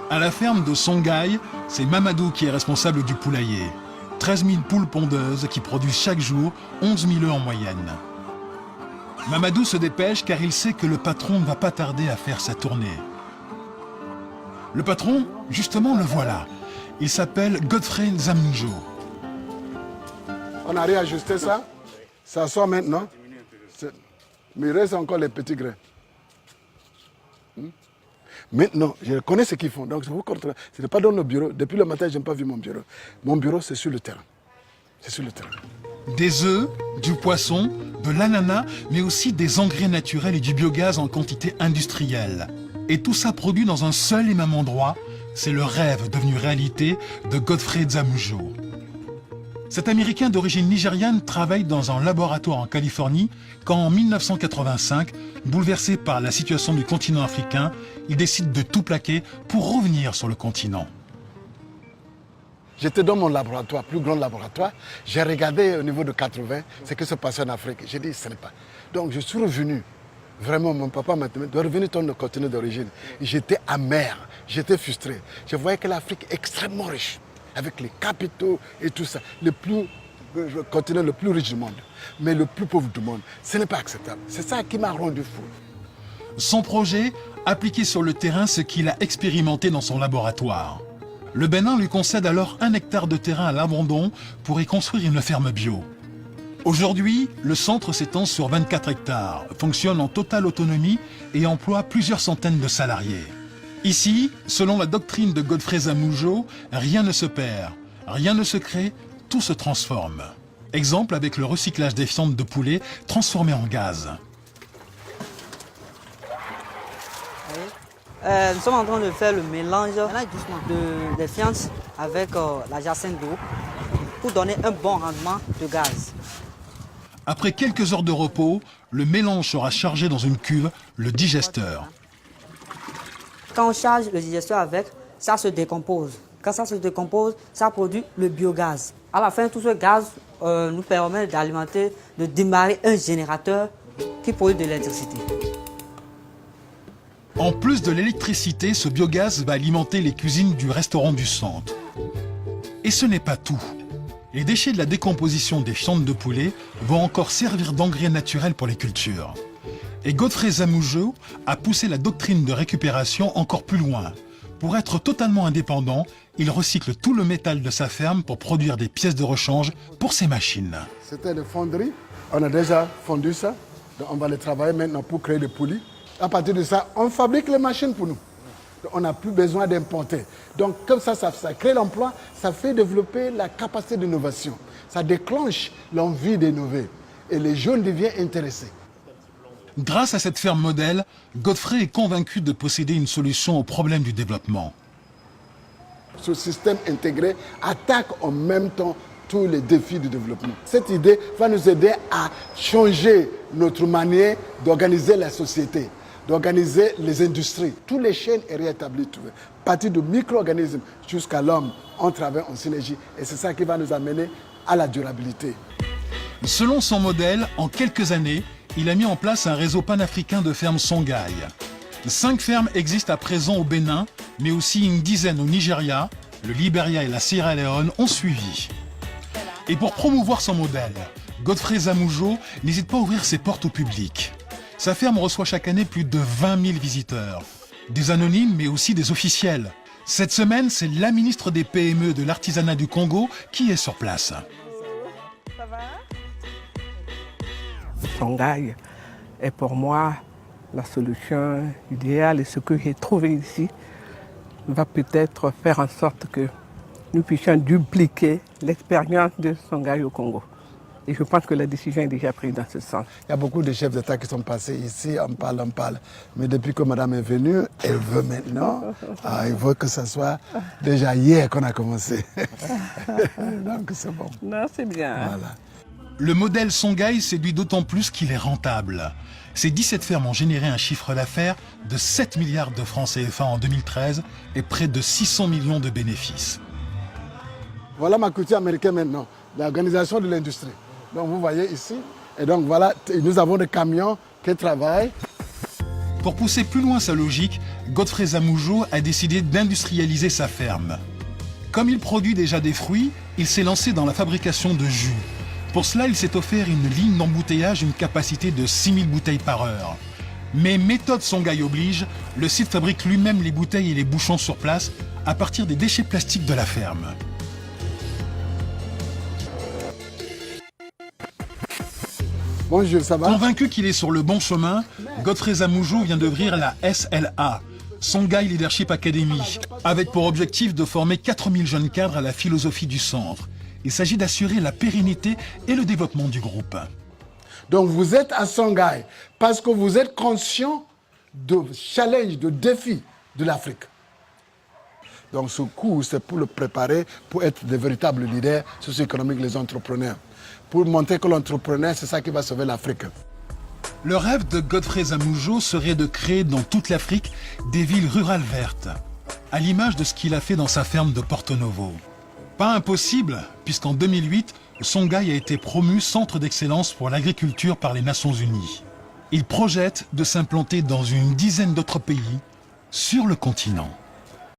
À la ferme de Songhai, c'est Mamadou qui est responsable du poulailler. 13 000 poules pondeuses qui produisent chaque jour 11 000 œufs en moyenne. Mamadou se dépêche car il sait que le patron ne va pas tarder à faire sa tournée. Le patron, justement, le voilà. Il s'appelle Godfrey Nzamoujo. On a réajusté ça. Ça sort maintenant. Mais il reste encore les petits grains. Maintenant, je connais ce qu'ils font. Donc, ce n'est pas dans le bureau. Depuis le matin, je n'ai pas vu mon bureau. Mon bureau, c'est sur le terrain. C'est sur le terrain. Des œufs, du poisson, de l'ananas, mais aussi des engrais naturels et du biogaz en quantité industrielle. Et tout ça produit dans un seul et même endroit. C'est le rêve devenu réalité de Godfrey Nzamoujo. Cet Américain d'origine nigériane travaille dans un laboratoire en Californie quand en 1985, bouleversé par la situation du continent africain, il décide de tout plaquer pour revenir sur le continent. J'étais dans mon laboratoire, plus grand laboratoire. J'ai regardé au niveau de 80 ce qui se passait en Afrique. J'ai dit, ce n'est pas. Donc je suis revenu. Vraiment, mon papa m'a dit, de revenir dans le continent d'origine. J'étais amer, j'étais frustré. Je voyais que l'Afrique est extrêmement riche, avec les capitaux et tout ça. Le continent le plus riche du monde, mais le plus pauvre du monde. Ce n'est pas acceptable. C'est ça qui m'a rendu fou. Son projet, appliquer sur le terrain ce qu'il a expérimenté dans son laboratoire. Le Bénin lui concède alors 1 hectare de terrain à l'abandon pour y construire une ferme bio. Aujourd'hui, le centre s'étend sur 24 hectares, fonctionne en totale autonomie et emploie plusieurs centaines de salariés. Ici, selon la doctrine de Godfrey Nzamoujo, rien ne se perd, rien ne se crée, tout se transforme. Exemple avec le recyclage des fientes de poulet transformées en gaz. Nous sommes en train de faire le mélange des fientes avec la jacinthe d'eau pour donner un bon rendement de gaz. Après quelques heures de repos, le mélange sera chargé dans une cuve, le digesteur. Quand on charge le digesteur avec, ça se décompose. Quand ça se décompose, ça produit le biogaz. À la fin, tout ce gaz nous permet d'alimenter, de démarrer un générateur qui produit de l'électricité. En plus de l'électricité, ce biogaz va alimenter les cuisines du restaurant du centre. Et ce n'est pas tout. Les déchets de la décomposition des fientes de poulet vont encore servir d'engrais naturel pour les cultures. Et Godfrey Nzamoujo a poussé la doctrine de récupération encore plus loin. Pour être totalement indépendant, il recycle tout le métal de sa ferme pour produire des pièces de rechange pour ses machines. C'était des fonderies. On a déjà fondu ça. Donc on va les travailler maintenant pour créer des poulies. À partir de ça, on fabrique les machines pour nous. On n'a plus besoin d'importer. Donc comme ça crée l'emploi, ça fait développer la capacité d'innovation. Ça déclenche l'envie d'innover. Et les jeunes deviennent intéressés. Grâce à cette ferme modèle, Godfrey est convaincu de posséder une solution au problème du développement. Ce système intégré attaque en même temps tous les défis du développement. Cette idée va nous aider à changer notre manière d'organiser la société, d'organiser les industries. Toutes les chaînes sont réétablies, à partir de micro-organismes jusqu'à l'homme, on travaille en synergie. Et c'est ça qui va nous amener à la durabilité. Selon son modèle, en quelques années, il a mis en place un réseau panafricain de fermes Songhai. 5 fermes existent à présent au Bénin, mais aussi une dizaine au Nigeria, le Libéria et la Sierra Leone ont suivi. Et pour promouvoir son modèle, Godfrey Nzamoujo n'hésite pas à ouvrir ses portes au public. Sa ferme reçoit chaque année plus de 20 000 visiteurs. Des anonymes, mais aussi des officiels. Cette semaine, c'est la ministre des PME de l'artisanat du Congo qui est sur place. Ça va? Songhai est pour moi la solution idéale et ce que j'ai trouvé ici va peut-être faire en sorte que nous puissions dupliquer l'expérience de Songhai au Congo. Et je pense que la décision est déjà prise dans ce sens. Il y a beaucoup de chefs d'État qui sont passés ici, on parle. Mais depuis que madame est venue, elle veut maintenant, il veut que ce soit déjà hier qu'on a commencé. Donc c'est bon. Non, c'est bien. Voilà. Le modèle Songhai séduit d'autant plus qu'il est rentable. Ces 17 fermes ont généré un chiffre d'affaires de 7 milliards de francs CFA en 2013 et près de 600 millions de bénéfices. Voilà ma culture américaine maintenant, l'organisation de l'industrie. Donc vous voyez ici, et donc voilà, nous avons des camions qui travaillent. Pour pousser plus loin sa logique, Godfrey Zamoujo a décidé d'industrialiser sa ferme. Comme il produit déjà des fruits, il s'est lancé dans la fabrication de jus. Pour cela, il s'est offert une ligne d'embouteillage d'une capacité de 6000 bouteilles par heure. Mais méthode Songhai oblige, le site fabrique lui-même les bouteilles et les bouchons sur place à partir des déchets plastiques de la ferme. Bonjour, ça va? Convaincu qu'il est sur le bon chemin, Godfrey Zamoujo vient d'ouvrir la SLA, Songhai Leadership Academy, avec pour objectif de former 4000 jeunes cadres à la philosophie du centre. Il s'agit d'assurer la pérennité et le développement du groupe. Donc vous êtes à Songhai parce que vous êtes conscient de challenge, de défis de l'Afrique. Donc ce cours, c'est pour le préparer, pour être de véritables leaders socio-économiques, les entrepreneurs. Pour montrer que l'entrepreneur, c'est ça qui va sauver l'Afrique. Le rêve de Godfrey Zamoujo serait de créer dans toute l'Afrique des villes rurales vertes, à l'image de ce qu'il a fait dans sa ferme de Porto Novo. Pas impossible, puisqu'en 2008, Songhai a été promu centre d'excellence pour l'agriculture par les Nations Unies. Il projette de s'implanter dans une dizaine d'autres pays sur le continent.